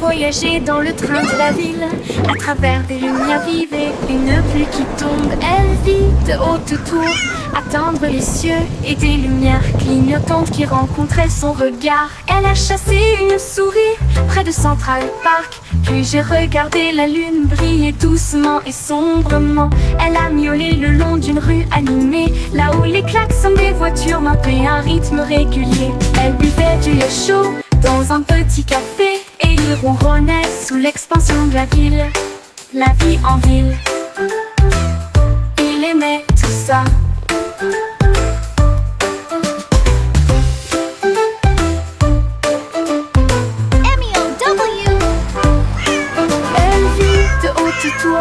voyager dans le train de la ville, à travers des lumières vives et une pluie qui tombe. Elle vit de haut autour, atteindre les cieux et des lumières clignotantes qui rencontraient son regard. Elle a chassé une souris près de Central Park, puis j'ai regardé la lune briller doucement et sombrement. Elle a miaulé le long d'une rue animée, là où les klaxons des voitures maintenaient un rythme régulier. Elle buvait du lait chaud dans un petit café et il ronronnait sous l'expansion de la ville. La vie en ville, il aimait tout ça. Elle vit de haute tour,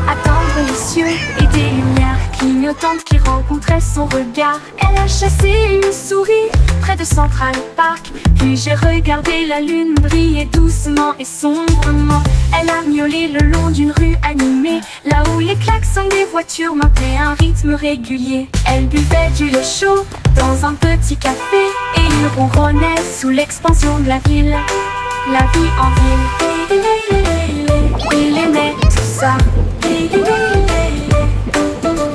attendre les cieux et des lumières clignotantes qui rencontraient son regard. Elle a chassé une souris près de Central Park, puis j'ai regardé la lune briller doucement et sombrement. Elle a miaulé le long d'une rue animée, là où les klaxons des voitures maintenaient un rythme régulier. Elle buvait du lait chaud dans un petit café et il ronronnait sous l'expansion de la ville. La vie en ville, il aimait tout ça.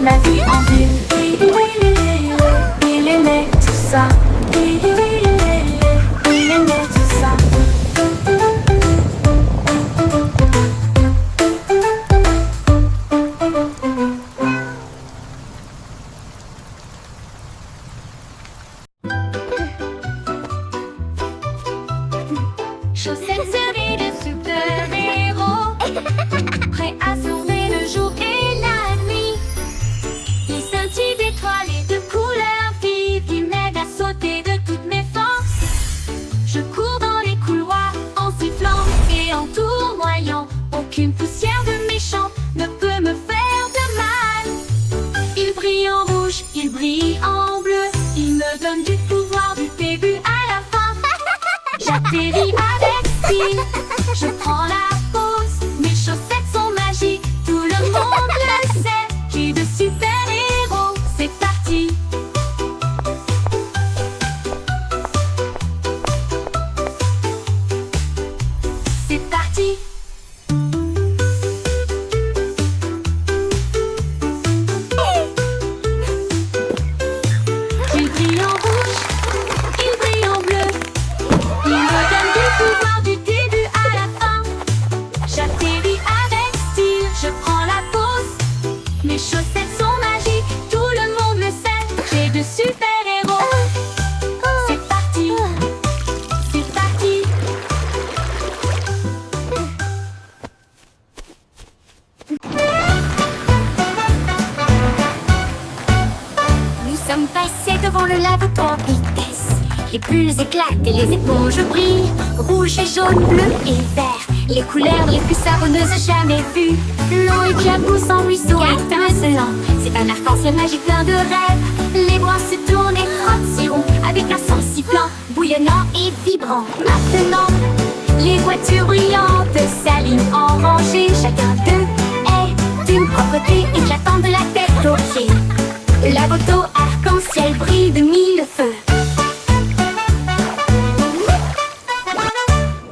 La vie en ville, il aimait tout ça. Il aimait tout ça. Chaussettes serrées de super-héros, prêts à sauver le jour et la nuit. Ils scintillent d'étoiles et de couleurs vives qui m'aident à sauter de toutes mes forces. Je cours dans les couloirs en sifflant et en tournoyant. Aucune poussière de méchant ne peut me faire de mal. Ils brillent en rouge, ils brillent en bleu, ils me donnent du pouvoir du début à la fin. J'atterris avec style, je prends la pause. Mes chaussettes sont magiques, tout le monde le sait. J'ai de super-héros, c'est parti. C'est parti. Il brille en rouge, il brille en bleu, il me donne du pouvoir du début à la fin. J'atterris avec style, je prends la pause. Mes chaussettes sont magiques, tout le monde le sait. J'ai de super-héros. C'est parti, c'est parti. Nous sommes passés devant le lave en vitesse. Les bulles éclatent et les éponges brillent. Rouge et jaune, bleu et vert, les couleurs les plus savonneuses jamais vues. L'eau éclabousse en ruisseau étincelant. C'est un arc-en-ciel magique plein de rêves. Les bras se tournent et frottent, s'iront avec un son sifflant, bouillonnant et vibrant. Maintenant, les voitures brillantes s'alignent en rangée. Chacun d'eux est d'une propreté éclatante de la tête aux pieds. La moto arc-en-ciel brille de mille feux.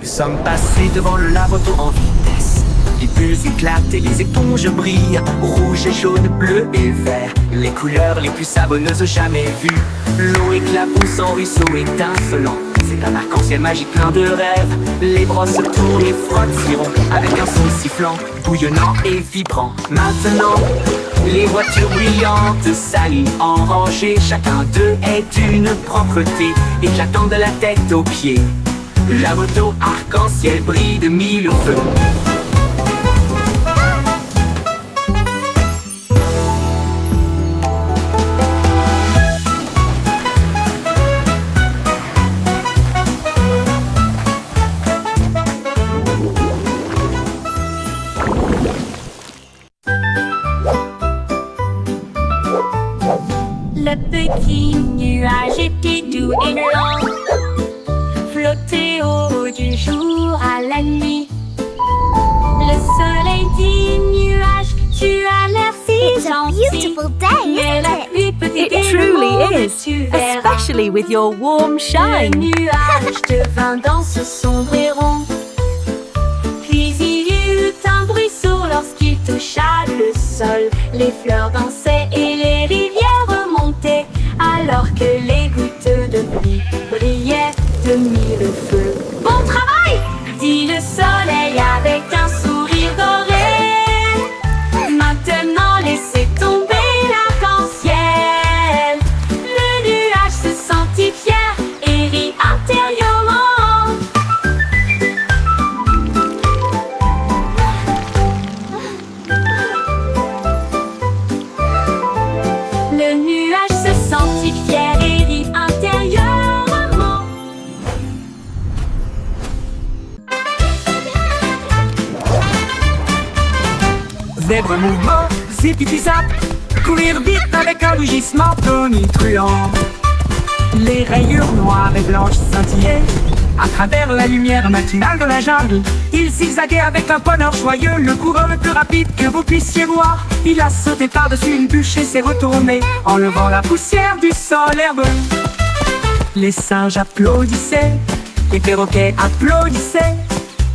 Nous sommes passés devant le lavoto en vitesse. Les bulles éclatent et les éponges brillent. Rouge et jaune, bleu et vert, les couleurs les plus savonneuses jamais vues. L'eau éclabousse en ruisseau étincelant. C'est un arc-en-ciel magique plein de rêves. Les bras se tournent et frottent, s'iront avec un son sifflant, bouillonnant et vibrant. Maintenant, les voitures brillantes s'alignent en rangée. Chacun d'eux est d'une propreté éclatante de la tête aux pieds. La moto arc-en-ciel brille de mille feux. Le petit nuage était doux et lent, flottait au haut du jour à la nuit. Le soleil dit nuage, tu as l'air si gentil. Beautiful day, Mais la isn't it? pluie peut It t'aider le truly monde, is, tu verras. especially with your warm Le shine. nuage devint dans ce sombre et rond. sol. Les fleurs dansaient et les rivières remontaient, alors que les gouttes de pluie brillaient de mille feux. Bon travail, dit le soleil avec un sourire doré. Maintenant laissez tomber l'arc-en-ciel. Le nuage se sentit fier et rit intérieurement. Le nuage se sentit fier et rit intérieurement. Zèbre mouvement, zip-zip-zap, courir vite avec un rugissement tonitruant. Les rayures noires et blanches scintillaient à travers la lumière matinale de la jungle. Il zigzaguait avec un bonheur joyeux, le coureur le plus rapide que vous puissiez voir. Il a sauté par-dessus une bûche et s'est retourné, enlevant la poussière du sol herbeux. Les singes applaudissaient, les perroquets applaudissaient.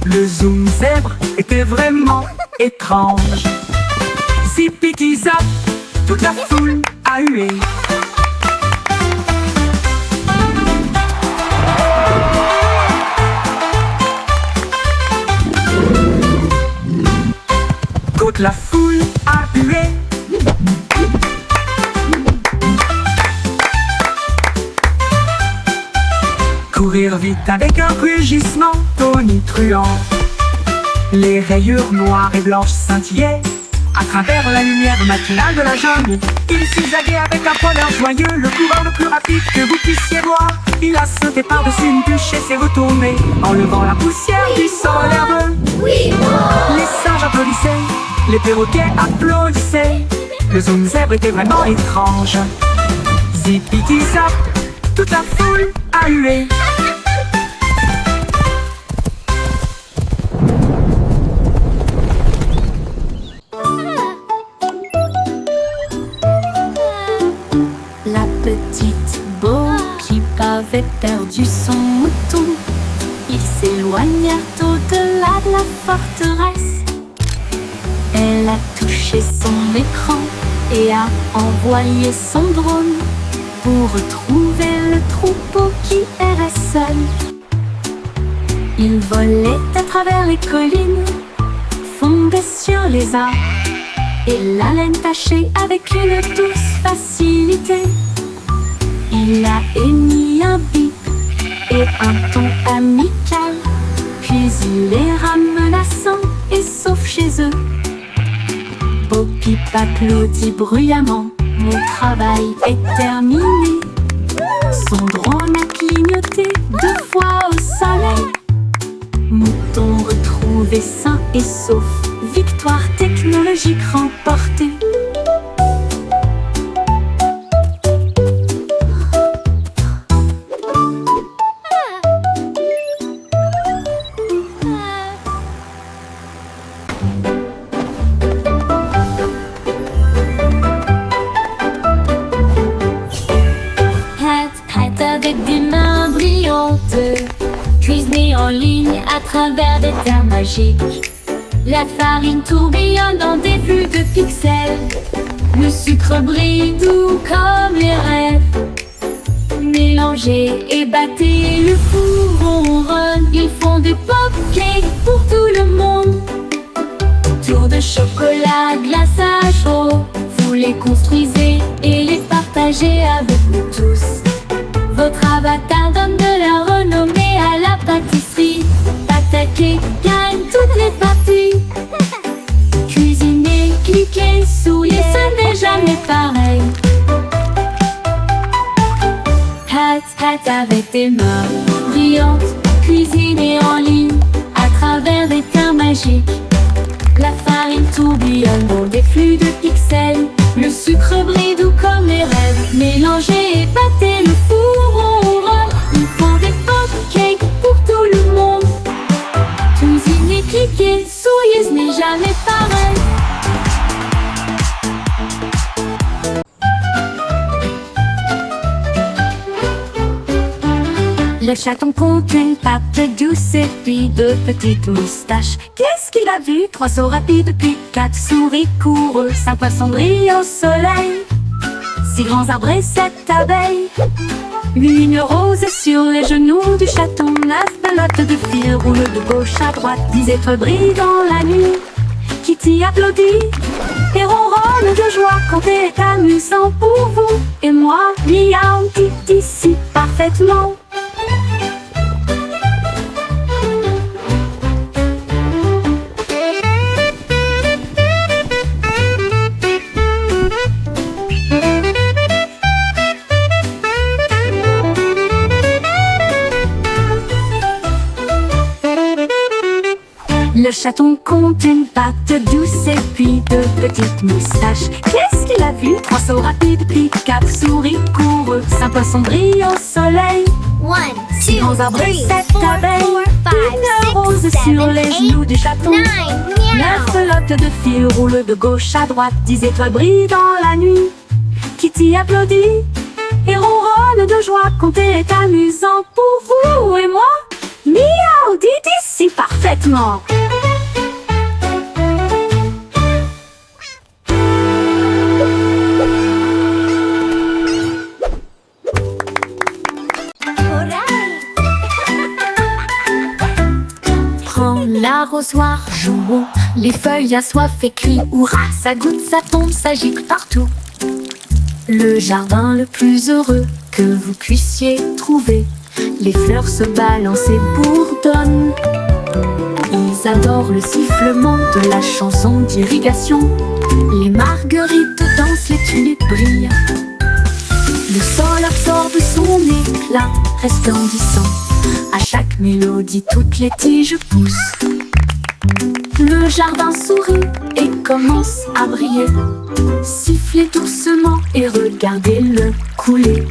Le zoom zèbre était vraiment étrange. Zip-zip-zap, toute la foule a hué. Toute la foule a hué. Courir vite avec un rugissement tonitruant. Les rayures noires et blanches scintillaient à travers la lumière matinale de la jungle. Il zigzaguait avec un bonheur joyeux, le coureur le plus rapide que vous puissiez voir. Il a sauté par-dessus une bûche et s'est retourné, enlevant la poussière du sol herbeux. Les singes applaudissaient, les perroquets applaudissaient. Le zoom zèbre était vraiment étrange. Zip-zip-zap, toute la foule a hué. La petite Bo qui avait perdu son mouton, ils s'éloignèrent au-delà de la forteresse. Elle a touché son écran et a envoyé son drone pour retrouver le troupeau qui errait seul. Il volait à travers les collines, fondait sur les arbres et la laine tachée avec une douce facilité. Il a émis un bip et un ton amical, puis il les ramena sains et saufs chez eux. Bo Peep applaudit bruyamment, mon travail est terminé. Son drone a clignoté 2 fois au soleil. Mouton retrouvé sain et sauf, victoire technologique remportée. Avec des mains brillantes, cuisiner en ligne à travers des terres magiques. La farine tourbillonne dans des flux de pixels. Le sucre brille doux comme les rêves. Mélangez et battez, le four ronronne. Ils font des pop-cakes pour tout le monde. Tour de chocolat, glaçage chaud. Vous les construisez et les partagez avec nous tous. Votre avatar donne de la renommée à la pâtisserie. Attaquez, gagne toutes les parties. Cuisinez, cliquez, souriez, ce n'est jamais pareil. Hat avec des mains brillantes, cuisinez en ligne à travers des terres magiques. La farine tourbillonne dans des flux de pixels. Le sucre brille doux comme les rêves. Mélangez et battez, le four ronronne. Ils font des pop-cakes pour tout le monde. Cuisinez, cliquez, souriez, ce n'est jamais pareil. Le chaton compte une patte douce et puis deux petites moustaches. Qu'est-ce qu'il a vu? Trois sauts rapides puis quatre souris coureux. Cinq poissons brillent au soleil, six grands arbres et sept abeilles. Une rose sur les genoux du chaton. Neuf pelotes de fil roulent de gauche à droite. 10 étoiles brillent dans la nuit. Kitty applaudit et ronronne de joie quand c'est amusant pour vous et moi. Miaou, Kitty, si parfaitement. Le chaton compte une patte douce et puis deux petites moustaches. Qu'est-ce qu'il a vu? Trois sauts rapides puis quatre souris coureux. Cinq poissons brillent au soleil, 1, six 2, grands arbres et 3, sept 4, abeilles. 5, Une rose 6, 7, sur les genoux du chaton. 9, Neuf meow. pelotes de fil roulent de gauche à droite. 10 étoiles brillent dans la nuit. Kitty applaudit et ronronne de joie quand c'est amusant pour vous et moi. Miaou, dites ici parfaitement. Prends l'arrosoir, jouons, les feuilles assoiffées crient hurrah. Ça goutte, ça tombe, ça gicle partout. Le jardin le plus heureux que vous puissiez trouver. Les fleurs se balancent et bourdonnent. Ils adorent le sifflement de la chanson d'irrigation. Les marguerites dansent, les tulipes brillent. Le sol absorbe son éclat resplendissant. À chaque mélodie, toutes les tiges poussent. Le jardin sourit et commence à briller. Sifflez doucement et regardez-le couler.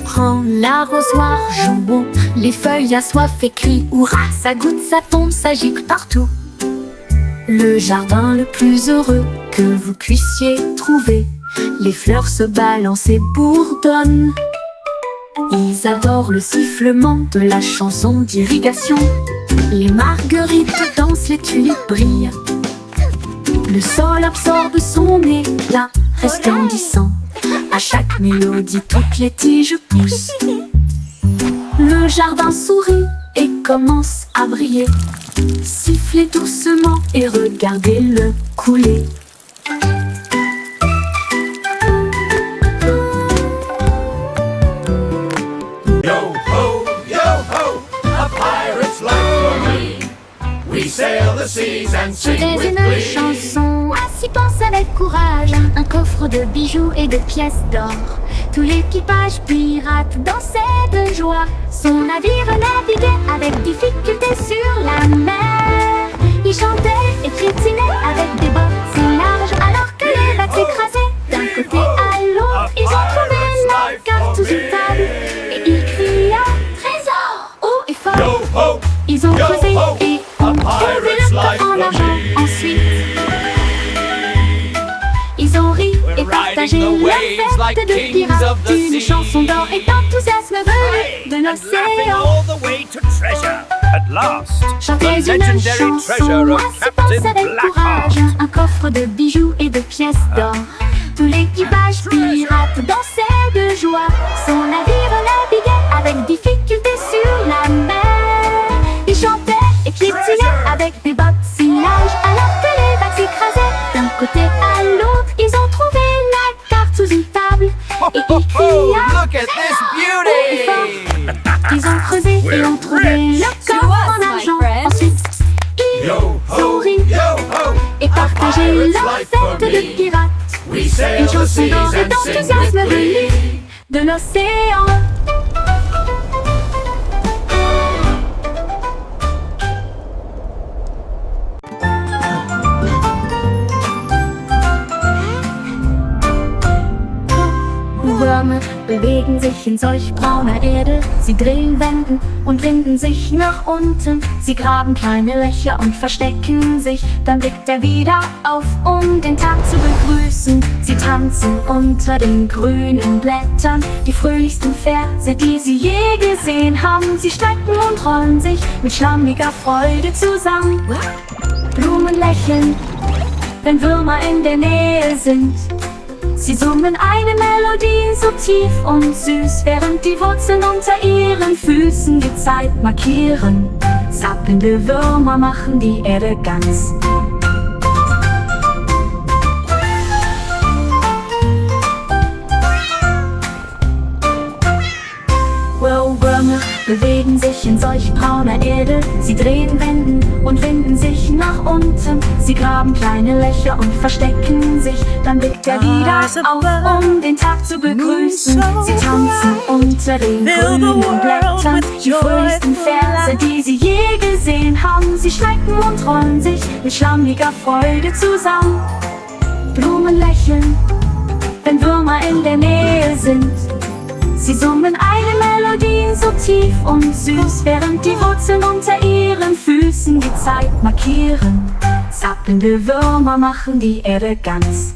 Prends l'arrosoir, jouons, les feuilles assoiffées crient hurrah. Ça goutte, ça tombe, ça gicle partout. Le jardin le plus heureux que vous puissiez trouver. Les fleurs se balancent et bourdonnent. Ils adorent le sifflement de la chanson d'irrigation. Les marguerites dansent, les tulipes brillent. Le sol absorbe son éclat resplendissant. À chaque mélodie, toutes les tiges poussent. Le jardin sourit et commence à briller. Sifflez doucement et regardez-le couler. Yo ho, a pirate's life for me. We sail the seas and sing C'était with une glee. chanson, ainsi pense avec courage. Un coffre de bijoux et de pièces d'or. Tout l'équipage pirate dansait de joie. Son navire naviguait avec difficulté sur la mer. Il chantait et piétinait avec des bottes si larges. Alors que les vagues s'écrasaient d'un côté à l'autre, ils ont trouvé la carte sous une table. Et ils criaient trésor haut et fort. Yo ho, Ils ont yo creusé ho, et a ont trouvé pirate's le life coffre en for argent. me. Ensuite, ils ont ri et partagé riding the leur waves like fête de kings pirates. of the Une sea. chanson d'or et d'enthousiasme venu de and laughing l'océan. all the way to treasure. At last, Chantez the une legendary chanson, treasure of ainsi pense Captain avec courage. Blackheart. Un coffre de bijoux et de pièces d'or. Tout l'équipage pirate dansait de joie. Son navire naviguait avec difficulté sur la mer. Il chantait et piétinait avec des bottes si larges. Alors que les vagues s'écrasaient d'un côté à l'autre, ils ont trouvé la carte sous une table. Et ils criaient Look at this beauty! ils ont creusé et ont trouvé le coffre en argent. Ensuite, ils Yo ont ho, ri yo ho, et partagé pirate's leur life for fête de me. pirates. We sail Une the chanson seas d'or et and sing d'enthousiasme with venue glee. de l'océan. bewegen sich in solch brauner Erde. Sie drehen, wenden und winden sich nach unten. Sie graben kleine Löcher und verstecken sich. Dann blickt er wieder auf, um den Tag zu begrüßen. Sie tanzen unter den grünen Blättern, die fröhlichsten Verse, die sie je gesehen haben. Sie strecken und rollen sich mit schlammiger Freude zusammen. Blumen lächeln, wenn Würmer in der Nähe sind. Sie summen eine Melodie so tief und süß, während die Wurzeln unter ihren Füßen die Zeit markieren. Zappelnde Würmer machen die Erde ganz. Würmer bewegen sich in solch brauner Erde. Sie drehen, wenden und winden sich nach unten. Sie graben kleine Löcher und verstecken sich. Dann blickt er wieder auf, um den Tag zu begrüßen. Sie tanzen unter den grünen Blättern, die fröhlichsten Verse, die sie je gesehen haben. Sie strecken und rollen sich mit schlammiger Freude zusammen. Blumen lächeln, wenn Würmer in der Nähe sind. Sie summen eine Melodie so tief und süß, während die Wurzeln unter ihren Füßen die Zeit markieren. Zappelnde Würmer machen die Erde ganz.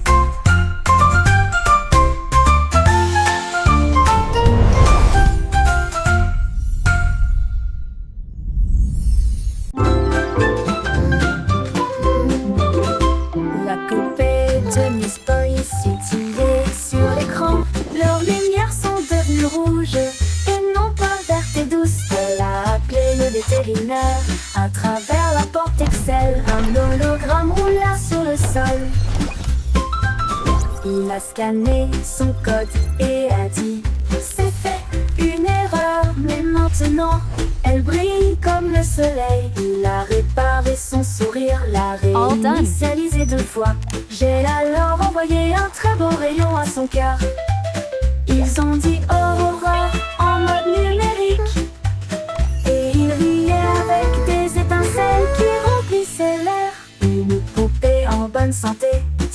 La coupée de Miss Boris tirée sur l'écran. Leurs lumières sont devenues rouges et non pas vertes et douces. Elle a appelé le vétérinaire à travers la porte Excel. Un hologramme roula sur le sol. Il a scanné son code et a dit: c'est fait, une erreur, mais maintenant elle brille comme le soleil. Il a réparé son sourire, l'a réinitialisé 2 fois. J'ai alors envoyé un très beau rayon à son cœur. Ils ont dit Aurora en mode numérique. Et il riait avec des étincelles qui remplissaient l'air. Une poupée en bonne santé,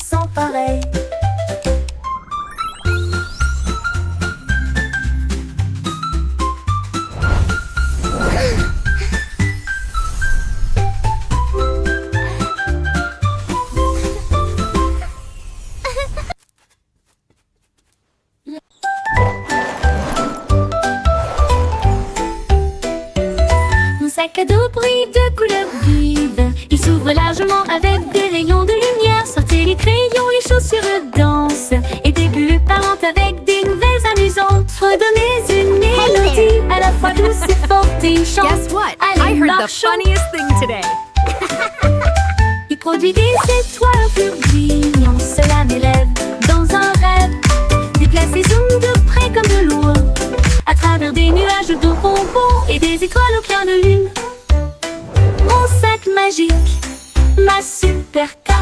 sans pareil. Sac à dos brille de couleurs vives. Il s'ouvre largement avec des rayons de lumière. Sortez les crayons, les chaussures dansent. Et des bulles parlantes avec des nouvelles amusantes. Redonnez une mélodie à la fois douce et forte et chante. Guess what? Allez, I heard the marchons. funniest thing today. Il produit des étoiles tourbillons. Cela m'élève dans un rêve. Déplace et zoom de près comme de loin. À travers des nuages de bonbons et des étoiles au clair de lune. Mon sac magique, ma super car.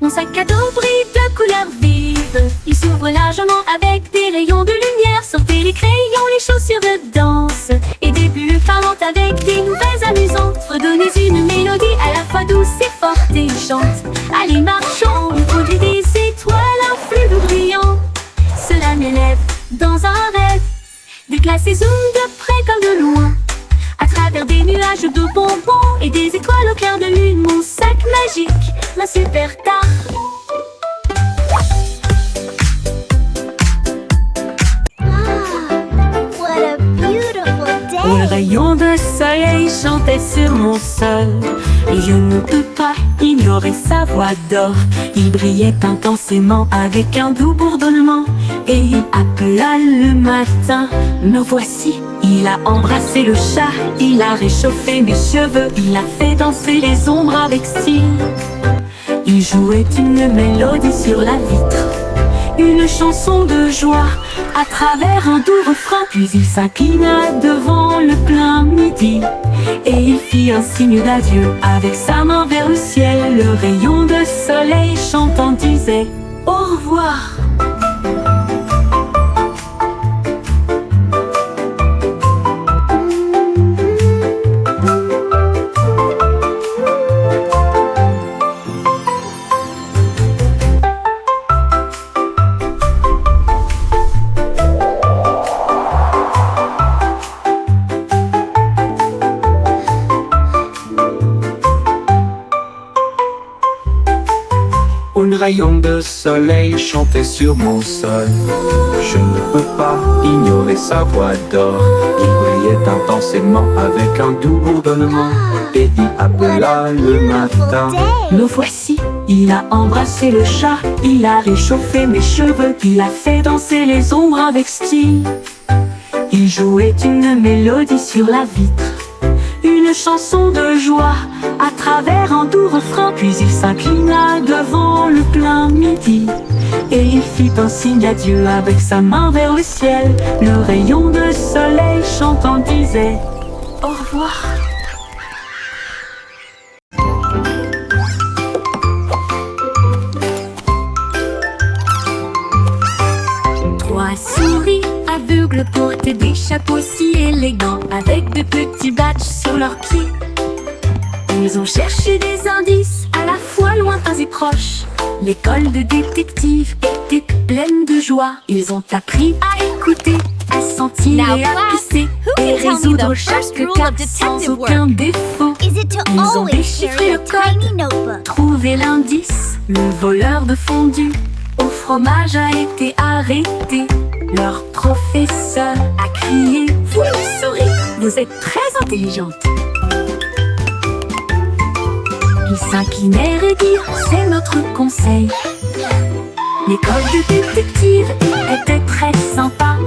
Mon sac à dos brille de couleurs vives. Il s'ouvre largement avec des rayons de lumière. Sortez les crayons, les chaussures de danse. Et des bulles parlantes avec des nouvelles amusantes. Redonnez une mélodie à la fois douce et forte et chante. Allez, marchons, on produit des étoiles, un flux de brillant. Cela m'élève dans un rêve. Déplace et zoom de près comme de loin. À travers des nuages de bonbons et des étoiles au clair de lune. Mon sac magique, ma super star. What a beautiful Les day! rayons de soleil chantaient sur mon sol. Et je ne peux pas ignorer sa voix d'or. Il brillait intensément avec un doux bourdonnement. Et il appela le matin. Me voici. Il a embrassé le chat. Il a réchauffé mes cheveux. Il a fait danser les ombres avec style. Il jouait une mélodie sur la vitre. Une chanson de joie à travers un doux refrain. Puis il s'inclina devant le plein midi et il fit un signe d'adieu avec sa main vers le ciel. Le rayon de soleil chantant disait au revoir. rayon de soleil chantait sur mon sol. Je ne peux pas ignorer sa voix d'or qui brillait intensément avec un doux bourdonnement. Eddie appela le matin. Le voici, il a embrassé le chat, il a réchauffé mes cheveux, il a fait danser les ombres avec style. Il jouait une mélodie sur la vitre, une chanson de joie à travers un doux refrain. Puis il s'inclina devant le plein midi et il fit un signe d'adieu avec sa main vers le ciel. Le rayon de soleil chantant disait au revoir. Trois souris aveugles portaient des chapeaux si élégants avec de petits badges sur leurs pieds. Ils ont cherché des indices à la fois lointains et proches. L'école de détectives était pleine de joie. Ils ont appris à écouter, à sentir Now, et à class, pisser who can et tell me résoudre the first chaque rule cas of sans detective aucun work? défaut. Is it to Ils ont always déchiffré carry le a tiny code, notebook? trouvé l'indice. Le voleur de fondue au fromage a été arrêté. Leur professeur a crié: vous le saurez, vous êtes très intelligente. Ils s'inclinèrent et dirent: c'est notre conseil. L'école de détective était très sympa.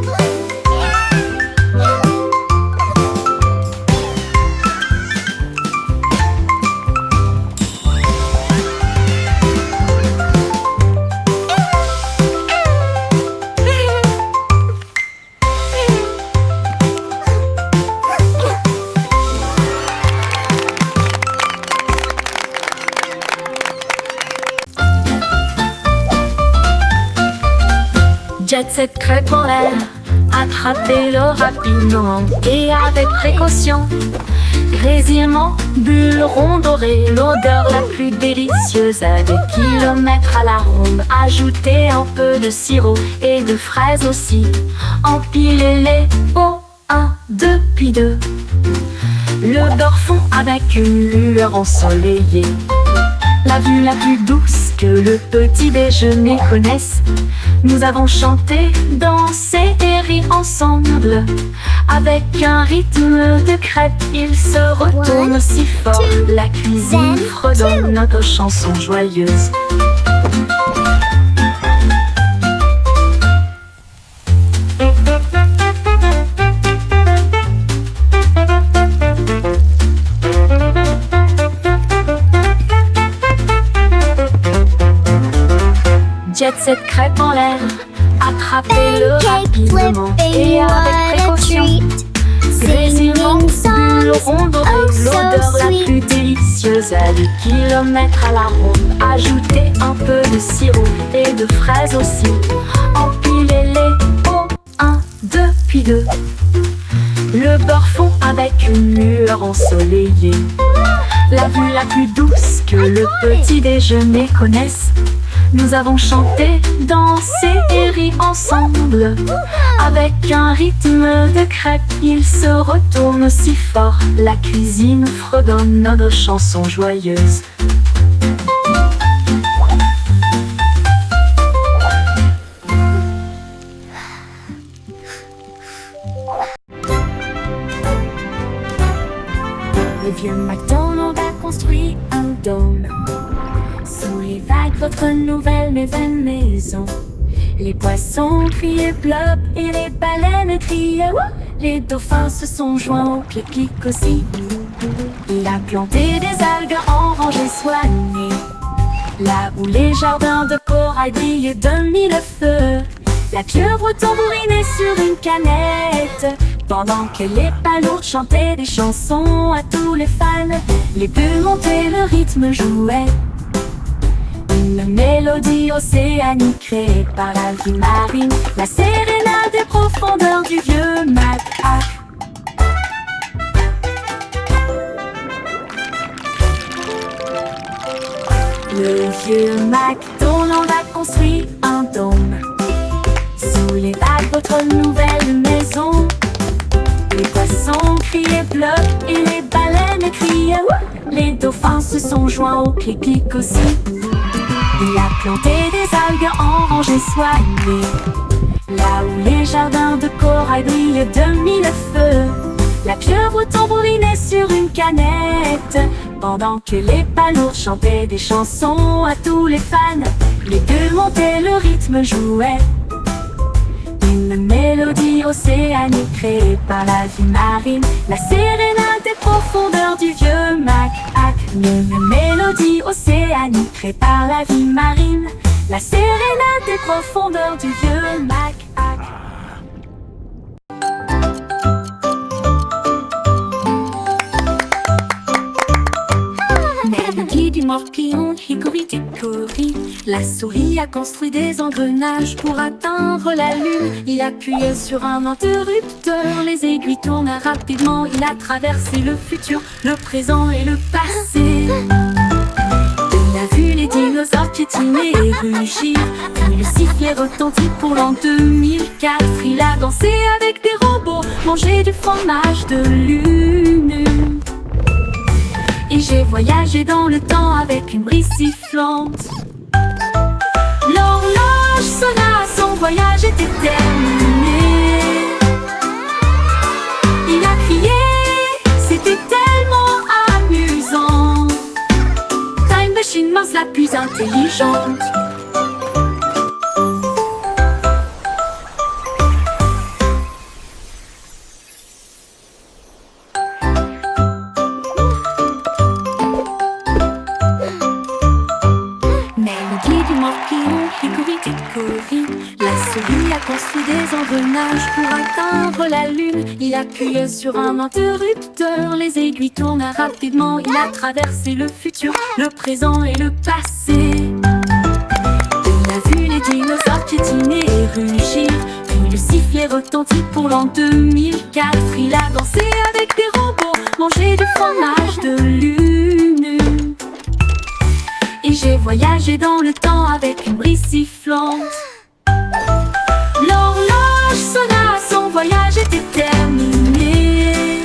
Jet Set crêpe en l'air, attrapez-le rapidement et avec précaution. Grésillement, bulles rondes dorées, l'odeur la plus délicieuse à des kilomètres à la ronde. Ajoutez un peu de sirop et de fraises aussi. Empilez-les au 1, 2, puis 2. Le beurre fond avec une lueur ensoleillée. La vue la plus douce que le petit déjeuner connaisse. Nous avons chanté, dansé et ri ensemble. Avec un rythme de crêpe, il se retourne One, si fort. two, La cuisine then fredonne notre chanson joyeuse. Jet Set crêpe en l'air, attrapez-le Pancake rapidement flipping, et avec what a précaution. treat. Grésillement, Singing bulles songs, rondes dorées, oh so l'odeur la sweet. plus délicieuse à des kilomètres à la ronde. Ajoutez un peu de sirop et de fraises aussi. Empilez-les au 1, 2, puis 2. Le beurre fond avec une lueur ensoleillée. La vue la plus douce que le petit déjeuner connaisse. Nous avons chanté, dansé et ri ensemble. Avec un rythme de crêpe, il se retourne si fort. La cuisine fredonne notre chanson joyeuse. Le vieux McDonald a construit un dôme sous les vagues, votre nouvelle maison. Les poissons criaient plop et les baleines criaient wouh. Les dauphins se sont joints au pique-nique aussi. Il a planté des algues en rangées soignées, là où les jardins de corail brillaient de mille feux. La pieuvre tambourinait sur une canette, pendant que les palourdes chantaient des chansons à tous les fans. Les bulles montaient, le rythme jouait, une mélodie océanique créée par la vie marine. La sérénade des profondeurs du vieux Mac. Le vieux McDonald a construit un dôme sous les vagues, votre nouvelle maison. Les poissons criaient plop et les baleines criaient wouh. Les dauphins se sont joints au pique-nique aussi. Il a planté des algues en rangées soignées, là où les jardins de corail brillent de mille feux. La pieuvre tambourinait sur une canette, pendant que les palourdes chantaient des chansons à tous les fans. Les gueux montaient, le rythme jouait, une mélodie océanique créée par la vie marine. La sérénade des profondeurs du vieux Mac-Hac. Une mélodie océanique créée par la vie marine. La sérénade des profondeurs du vieux Mac-Hac. Mais le guide du morpion, hickory-dickory, la souris a construit des engrenages pour atteindre la lune. Il appuyait sur un interrupteur, les aiguilles tournent rapidement. Il a traversé le futur, le présent et le passé. Il a vu les dinosaures piétiner et rugir, puis le sifflet retentit pour l'an 2004. Il a dansé avec des robots, mangé du fromage de lune. Et j'ai voyagé dans le temps avec une brise sifflante. L'horloge sonna, son voyage était terminé. Il a crié, c'était tellement amusant. Time Machine Mars la plus intelligente. La souris a construit des engrenages pour atteindre la lune. Il appuyait sur un interrupteur, les aiguilles tournent rapidement. Il a traversé le futur, le présent et le passé. Il a vu les dinosaures piétiner et rugir, puis le sifflet retentit pour l'an 2004. Il a dansé avec des robots, mangé du fromage de lune. Et j'ai voyagé dans le temps avec une brise sifflante. L'horloge sonna, son voyage était terminé.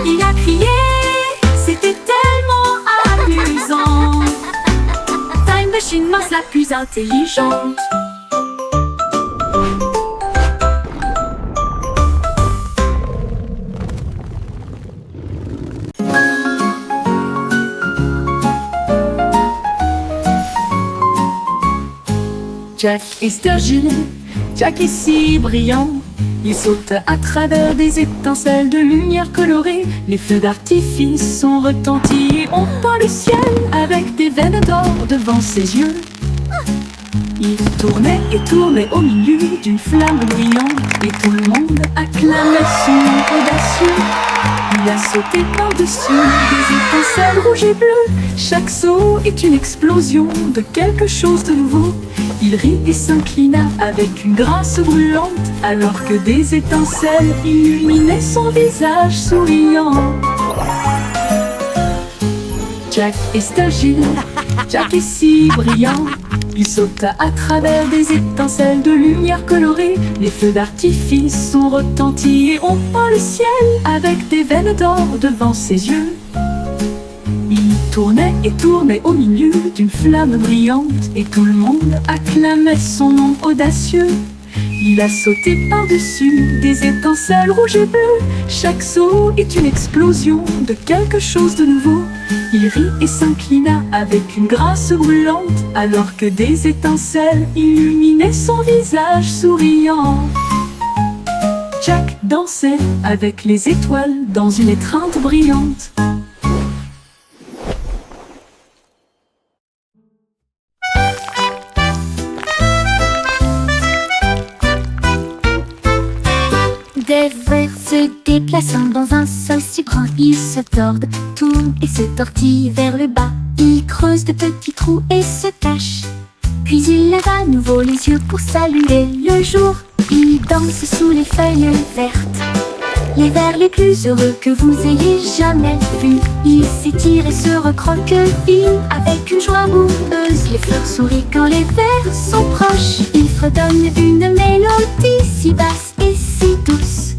Il a crié, c'était tellement amusant. Time Machine Mars la plus intelligente. Jack et Sturgill, Jack est si brillant. Il saute à travers des étincelles de lumière colorée. Les feux d'artifice sont retentis, on peint le ciel avec des veines d'or devant ses yeux. Il tournait et tournait au milieu d'une flamme brillante, et tout le monde acclamait son nom audacieux. Il a sauté par-dessus des étincelles rouges et bleues. Chaque saut est une explosion de quelque chose de nouveau. Il rit et s'inclina avec une grâce brûlante, alors que des étincelles illuminaient son visage souriant. Jack est Sturgill, Jack est si brillant. Il sauta à travers des étincelles de lumière colorée. Les feux d'artifice sont retentis et on peint le ciel avec des veines d'or devant ses yeux. Il tournait et tournait au milieu d'une flamme brillante, et tout le monde acclamait son nom audacieux. Il a sauté par-dessus des étincelles rouges et bleues. Chaque saut est une explosion de quelque chose de nouveau. Il rit et s'inclina avec une grâce brûlante, alors que des étincelles illuminaient son visage souriant. Jack dansait avec les étoiles dans une étreinte brillante. Des vers se déplaçant dans un sol si grand, ils se tordent, tournent et se tortillent vers le bas. Ils creusent de petits trous et se cachent. Puis ils lèvent à nouveau les yeux pour saluer le jour. Ils dansent sous les feuilles vertes, les vers les plus heureux que vous ayez jamais vus. Ils s'étirent et se recroquevillent avec une joie amoureuse. Les fleurs sourient quand les vers sont proches. Ils fredonnent une mélodie si basse et si douce,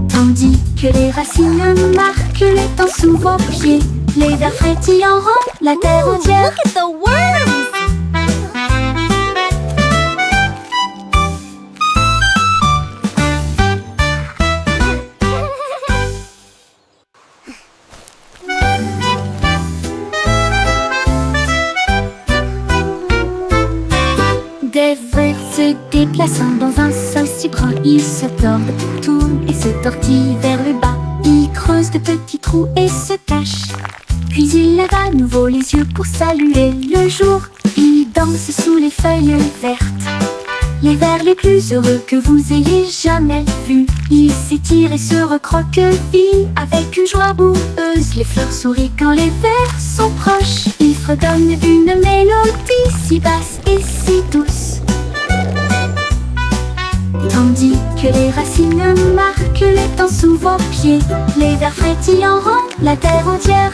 tandis que les racines marquent les temps sous vos pieds. Les vers frétillants rendent la terre entière. Look at the worms! Des vers se déplaçant dans un sol si grand, ils se tordent, tournent et se tortillent vers le bas. Ils creusent de petits trous et se cachent. Puis ils lèvent à nouveau les yeux pour saluer le jour. Ils dansent sous les feuilles vertes. Les vers les plus heureux que vous ayez jamais vus. Ils s'étirent et se recroquevillent avec une joie boueuse. Les fleurs sourient quand les vers sont proches. Ils fredonnent une mélodie si basse et si douce, tandis que les racines marquent les temps sous vos pieds. Les vers frétillants rendent la terre entière.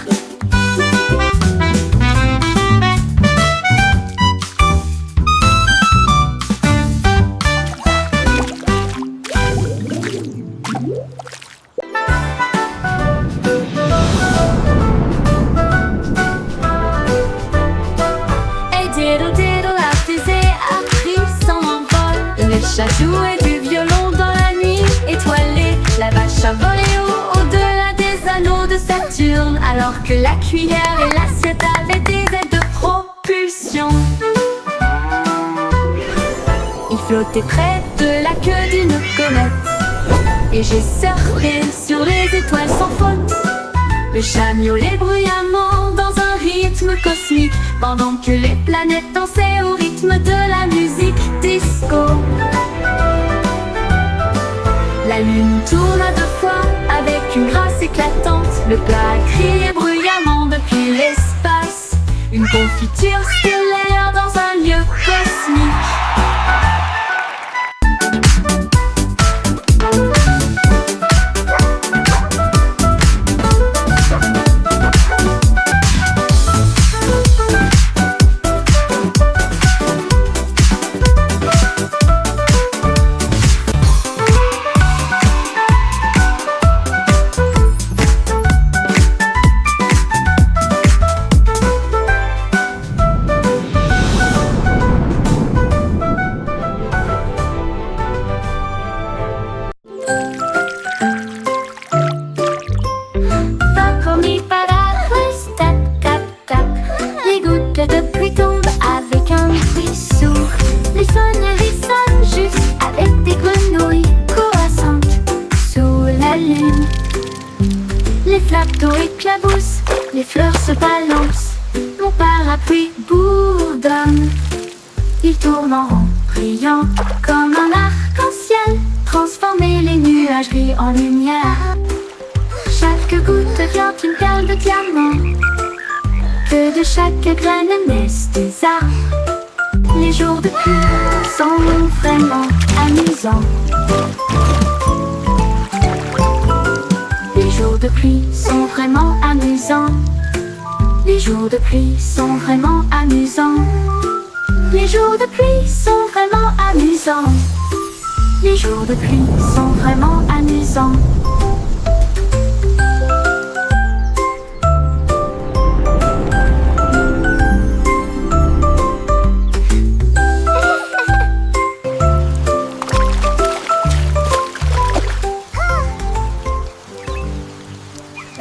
Le chat jouait du violon dans la nuit étoilée. La vache a volé au-delà des anneaux de Saturne, alors que la cuillère et l'assiette avaient des ailes de propulsion. Il flottait près de la queue d'une comète, et j'ai surfé sur les étoiles sans faute. Le chat miaulait bruyamment dans un rythme cosmique, pendant que les planètes dansaient au rythme de la musique disco. La lune tourna 2 fois avec une grâce éclatante. Le plat criait bruyamment depuis l'espace. Une confiture stellaire dans un lieu cosmique. De pluie tombe avec un bruit sourd. Les sonneries sonnent juste avec des grenouilles croissantes sous la lune. Les flaques d'eau éclaboussent, les fleurs se balancent. Mon parapluie bourdonne. Il tourne en rond, brillant comme un arc-en-ciel. Transformer les nuages gris en lumière. Chaque goutte devient une perle de diamant. Que de chaque graine naissent des arbres. Les jours de pluie sont vraiment amusants. Les jours de pluie sont vraiment amusants. Les jours de pluie sont vraiment amusants. Les jours de pluie sont vraiment amusants. Les jours de pluie sont vraiment amusants.